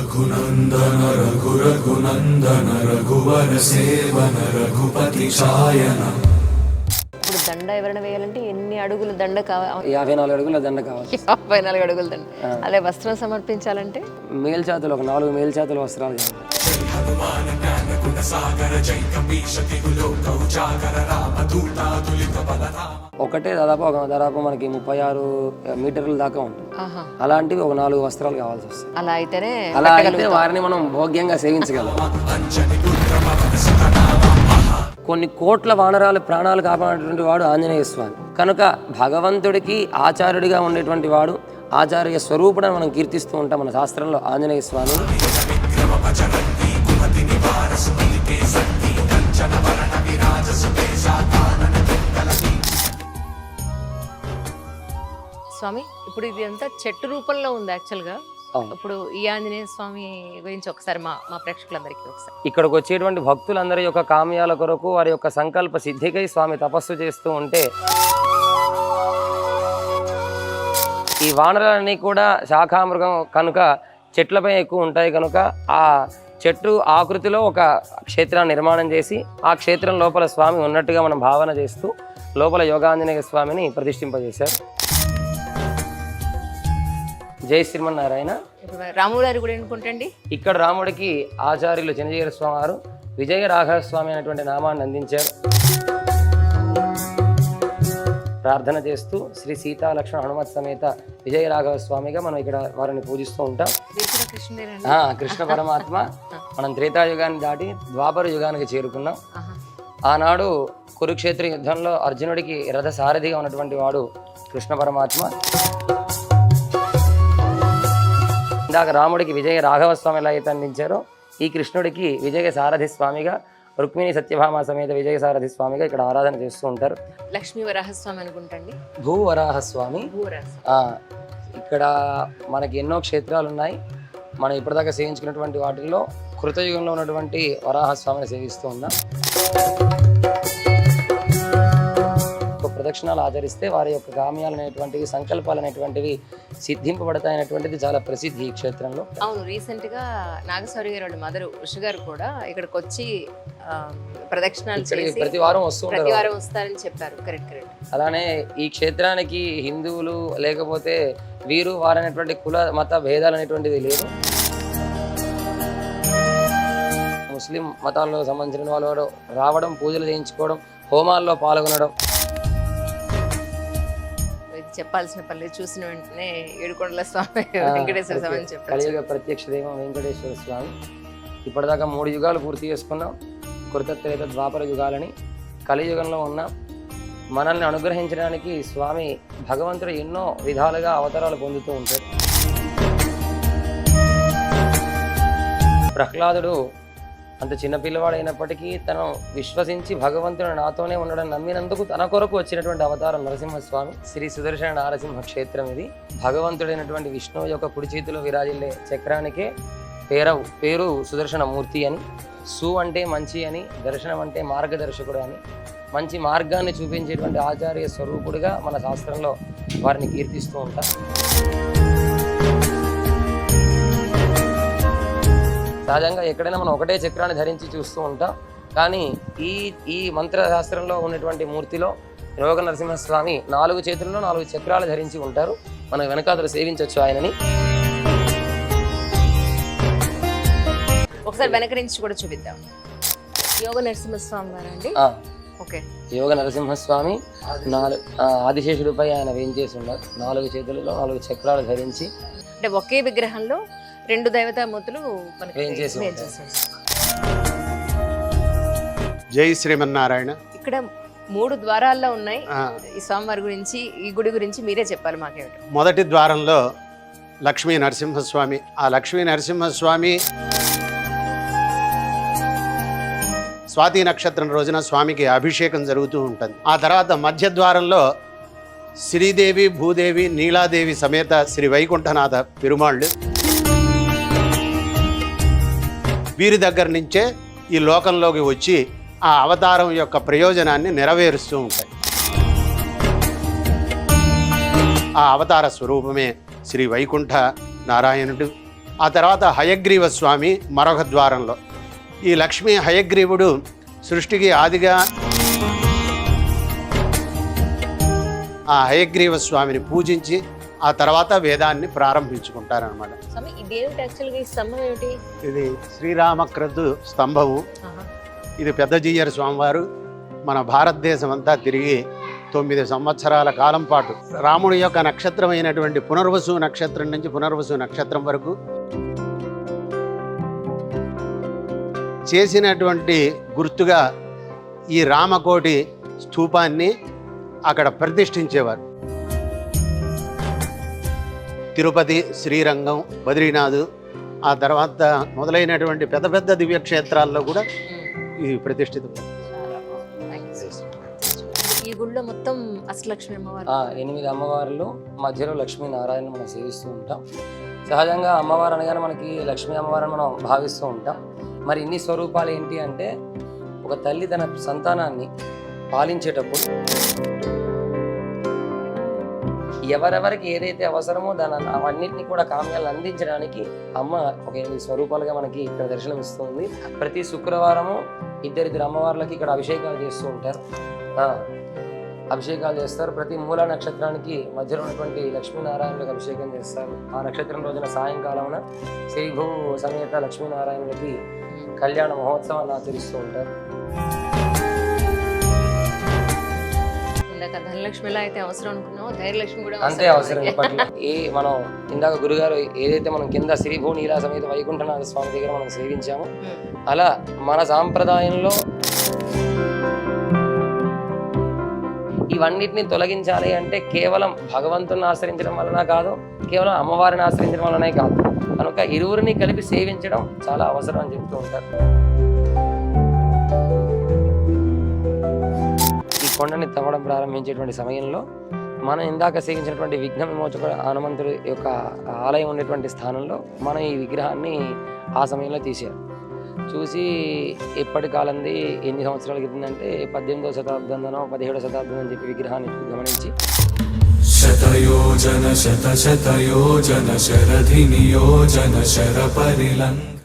రఘునందన రఘునందన రఘువర సేవన రఘుపతి ఛాయన. ఇప్పుడు దండ ఎవరైనా వేయాలంటే ఎన్ని అడుగుల దండ కావాలి? 54 అడుగుల దండ కావాలి. 54 అడుగుల దండ. అదే వస్త్రం సమర్పించాలంటే మేల్చాతులు ఒక 4 మేల్చాతుల వస్త్రాలు కావాలి. ఒకటే దాదాపు మనకి 36 మీటర్ల దాకా ఉంటుంది. అలాంటివి ఒక 4 వస్త్రాలు కావాల్సి వస్తుంది. అలా అయితేనే వారిని మనం భోగ్యంగా సేవించగలం. కొన్ని కోట్ల వానరాలు ప్రాణాలు కాపాడినటువంటి వాడు ఆంజనేయ స్వామి కనుక భగవంతుడికి ఆచార్యుడిగా ఉండేటువంటి వాడు, ఆచార్య స్వరూపుడని మనం కీర్తిస్తూ ఉంటాం మన శాస్త్రంలో ఆంజనేయ స్వామి. స్వామి ఇప్పుడు ఇది అంతా చెట్టు రూపంలో ఉంది యాక్చువల్గా. ఇప్పుడు ఈ ఆంజనేయ స్వామి గురించి ఒకసారి మా ప్రేక్షకులందరికీ ఒకసారి. ఇక్కడికి వచ్చేటువంటి భక్తులందరి యొక్క కామ్యాల కొరకు వారి యొక్క సంకల్ప సిద్ధికై స్వామి తపస్సు చేస్తూ ఉంటే ఈ వానరాలన్నీ కూడా శాఖామృగం కనుక చెట్లపై ఎక్కువ ఉంటాయి కనుక ఆ చెట్టు ఆకృతిలో ఒక క్షేత్రాన్ని నిర్మాణం చేసి ఆ క్షేత్రం లోపల స్వామి ఉన్నట్టుగా మనం భావన చేస్తూ లోపల యోగాంజనేయ స్వామిని ప్రతిష్ఠింపజేశారు. జై శ్రీమన్నారాయణ. రాముడు గారు కూడా అనుకుంటండి ఇక్కడ రాముడికి ఆచార్యులు చిన్నజీర స్వామి వారు విజయ రాఘవ స్వామి అనేటువంటి నామాన్ని అందించారు. ప్రార్థన చేస్తూ శ్రీ సీతా లక్ష్మణ హనుమత్ సమేత విజయ రాఘవ స్వామిగా మనం ఇక్కడ వారిని పూజిస్తూ ఉంటాం. కృష్ణ పరమాత్మ మనం త్రేతాయుగాన్ని దాటి ద్వాపర యుగానికి చేరుకున్నాం. ఆనాడు కురుక్షేత్ర యుద్ధంలో అర్జునుడికి రథ సారథిగా ఉన్నటువంటి వాడు కృష్ణ పరమాత్మ. ఇందాక రాముడికి విజయ రాఘవ స్వామి ఎలా అయితే అందించారో ఈ కృష్ణుడికి విజయ సారథి స్వామిగా, రుక్మిణి సత్యభామ సమేత విజయ సారథి స్వామిగా ఇక్కడ ఆరాధన చేస్తూ ఉంటారు. లక్ష్మీ వరాహస్వామి అనుకుంటండి. భూవరాహస్వామి. ఇక్కడ మనకి ఎన్నో క్షేత్రాలు ఉన్నాయి. మనం ఇప్పటిదాకా సేవించుకున్నటువంటి వాటిల్లో కృతయుగంలో ఉన్నటువంటి వరాహస్వామిని సేవిస్తూ ఉన్నాం. ప్రదక్షిణాలు ఆచరిస్తే వారి యొక్క కామ్యాలు అనేటువంటివి, సంకల్పాలు అనేటువంటివి సిద్ధింపబడతాయనేటువంటిది చాలా ప్రసిద్ధి ఈ క్షేత్రంలో. అవును, రీసెంట్ గా నాగశౌరి గారు మదర్ ఉష గారు కూడా ఇక్కడికి వచ్చి ప్రదక్షిణాలు చేసి ప్రతి వారం వస్తారని చెప్పారు. కరెక్ట్. అలానే ఈ క్షేత్రానికి హిందువులు లేకపోతే వీరు వారనేటువంటి కుల మత భేదాలు అనేటువంటివి లేవు. ముస్లిం మతాల్లో సంబంధించిన వాళ్ళు రావడం, పూజలు చేయించుకోవడం, హోమాల్లో పాల్గొనడం. చెప్పాల్సిన పల్లె చూసిన వెంటనే ఏడుకొండల స్వామి వెంకటేశ్వర స్వామి అని చెప్పారు. కలియుగ ప్రత్యక్ష దైవం వెంకటేశ్వర స్వామి. ఇప్పటిదాకా 3 యుగాలు పూర్తి చేసుకున్నాం. కృత త్రేత ద్వాపర యుగాలని కలియుగంలో ఉన్నాం. మనల్ని అనుగ్రహించడానికి స్వామి భగవంతుడు ఎన్నో విధాలుగా అవతారాలు పొందుతూ ఉంటాడు. ప్రహ్లాదుడు అంత చిన్న పిల్లవాడైనప్పటికీ తను విశ్వసించి భగవంతుడు నాతోనే ఉండడం నమ్మినందుకు తన కొరకు వచ్చినటువంటి అవతారం నరసింహస్వామి. శ్రీ సుదర్శన నారసింహ క్షేత్రం ఇది. భగవంతుడైనటువంటి విష్ణువు యొక్క కుడి చేతిలో విరాజిల్లే చక్రానికే పేరు సుదర్శన మూర్తి అని. సు అంటే మంచి అని, దర్శనం అంటే మార్గదర్శకుడు అని. మంచి మార్గాన్ని చూపించేటువంటి ఆచార్య స్వరూపుడిగా మన శాస్త్రంలో వారిని కీర్తిస్తూ ఉంటాం. సహజంగా ఎక్కడైనా మనం ఒకటే చక్రాన్ని ధరించి చూస్తూ ఉంటాం. కానీ ఈ మంత్రశాస్త్రంలో ఉన్నటువంటి మూర్తిలో యోగ నరసింహస్వామి 4 చేతుల్లో 4 చక్రాలు ధరించి ఉంటారు. మనం వెనకాతలు సేవించవచ్చు ఆయనని. ఒకసారి వెనక నుంచి కూడా చూపిద్దాం. యోగ నరసింహస్వామి గారు అండి. ఓకే. యోగ నరసింహస్వామి ఆదిశేషుడిపై ఆయన వేయించేసి ఉన్నారు. 4 చేతులలో 4 చక్రాలు ధరించి, అంటే ఒకే విగ్రహంలో 2 దేవతామూర్తులు వేయించేసి. జై శ్రీమన్నారాయణ. ఇక్కడ 3 ద్వారాల్లో ఉన్నాయి. ఈ స్వామివారి గురించి, ఈ గుడి గురించి మీరే చెప్పాలి మాకేమిటి. మొదటి ద్వారంలో లక్ష్మీ నరసింహస్వామి. ఆ లక్ష్మీ నరసింహస్వామి స్వాతి నక్షత్రం రోజున స్వామికి అభిషేకం జరుగుతూ ఉంటుంది. ఆ తర్వాత మధ్య ద్వారంలో శ్రీదేవి, భూదేవి, నీలాదేవి సమేత శ్రీ వైకుంఠనాథ పెరుమాళ్ళు. వీరి దగ్గర నుంచే ఈ లోకంలోకి వచ్చి ఆ అవతారం యొక్క ప్రయోజనాన్ని నెరవేరుస్తూ ఉంటాయి. ఆ అవతార స్వరూపమే శ్రీ వైకుంఠ నారాయణుడు. ఆ తర్వాత హయగ్రీవ స్వామి మరొక ద్వారంలో. ఈ లక్ష్మీ హయగ్రీవుడు సృష్టికి ఆదిగా ఆ హయగ్రీవ స్వామిని పూజించి ఆ తర్వాత వేదాన్ని ప్రారంభించుకుంటారనమాట. స్వామి ఇదేమిటి యాక్చువల్గా, ఈ స్తంభం ఏమిటి? ఇది శ్రీరామక్రతు స్తంభము. ఆహా. ఇది పెద్ద జీయర్ స్వామివారు మన భారతదేశం అంతా తిరిగి 9 సంవత్సరాల కాలం పాటు రాముడి యొక్క నక్షత్రమైనటువంటి పునర్వసు నక్షత్రం నుంచి పునర్వసు నక్షత్రం వరకు చేసినటువంటి గుర్తుగా ఈ రామకోటి స్థూపాన్ని అక్కడ ప్రతిష్ఠించేవారు. తిరుపతి, శ్రీరంగం, బద్రీనాథ్, ఆ తర్వాత మొదలైనటువంటి పెద్ద పెద్ద దివ్యక్షేత్రాల్లో కూడా ఈ ప్రతిష్ఠితం. చాలా బాగుంది. Thank you so much. ఈ గుడిలో మొత్తం అష్టలక్ష్మి అమ్మవారు 8 అమ్మవార్లు మధ్యలో లక్ష్మీనారాయణ మనం సేవిస్తూ ఉంటాం. సహజంగా అమ్మవారు అనగానే మనకి లక్ష్మీ అమ్మవారిని మనం భావిస్తూ ఉంటాం. మరి ఇన్ని స్వరూపాలు ఏంటి అంటే, ఒక తల్లి తన సంతానాన్ని పాలించేటప్పుడు ఎవరెవరికి ఏదైతే అవసరమో దాని అవన్నిటిని కూడా కామ్యాలను అందించడానికి అమ్మ ఒక 8 స్వరూపాలుగా మనకి ఇక్కడ దర్శనం ఇస్తుంది. ప్రతి శుక్రవారము ఇద్దరిద్దరు అమ్మవార్లకి ఇక్కడ అభిషేకాలు చేస్తూ ఉంటారు. అభిషేకాలు చేస్తారు. ప్రతి మూల నక్షత్రానికి మధ్యలో ఉన్నటువంటి లక్ష్మీనారాయణులకు అభిషేకం చేస్తారు. ఆ నక్షత్రం రోజున సాయంకాలమున శ్రీభూ సమేత లక్ష్మీనారాయణులకి కళ్యాణ మహోత్సవాన్ని ఆచరిస్తూ ఉంటారు. ఇందాక ధనలక్ష్మిలా అయితే అవసరం అనుకున్నామో ధైర్యలక్ష్మి కూడా అంతే అవసరం. ఇప్పట్లో మనం ఇందాక గురుగారు ఏదైతే మనం కింద శ్రీభూ నీలా సమేత వైకుంఠనాథ స్వామి దగ్గర మనం సేవించామో, అలా మన సాంప్రదాయంలో ఇవన్నిటిని తొలగించాలి అంటే కేవలం భగవంతుని ఆశ్రయించడం వలన కాదు, కేవలం అమ్మవారిని ఆశ్రయించడం వలనే కాదు, కనుక ఇరువురిని కలిపి సేవించడం చాలా అవసరం అని చెప్తూ ఉంటారు. ఈ కొండని తవ్వడం ప్రారంభించేటువంటి సమయంలో మనం ఇందాక సేవించినటువంటి విఘ్న విమోచక హనుమంతుడి యొక్క ఆలయం ఉండేటువంటి స్థానంలో మనం ఈ విగ్రహాన్ని ఆ సమయంలో తీశారు. చూసి ఎప్పటి కాలంది, ఎన్ని సంవత్సరాల క్రితందంటే 18వ శతాబ్దంలోనో 17వ శతాబ్దం అని చెప్పి విగ్రహాన్ని గమనించి శతయోజన శత శతయోజన శరధి నియోజన శర పరిలంక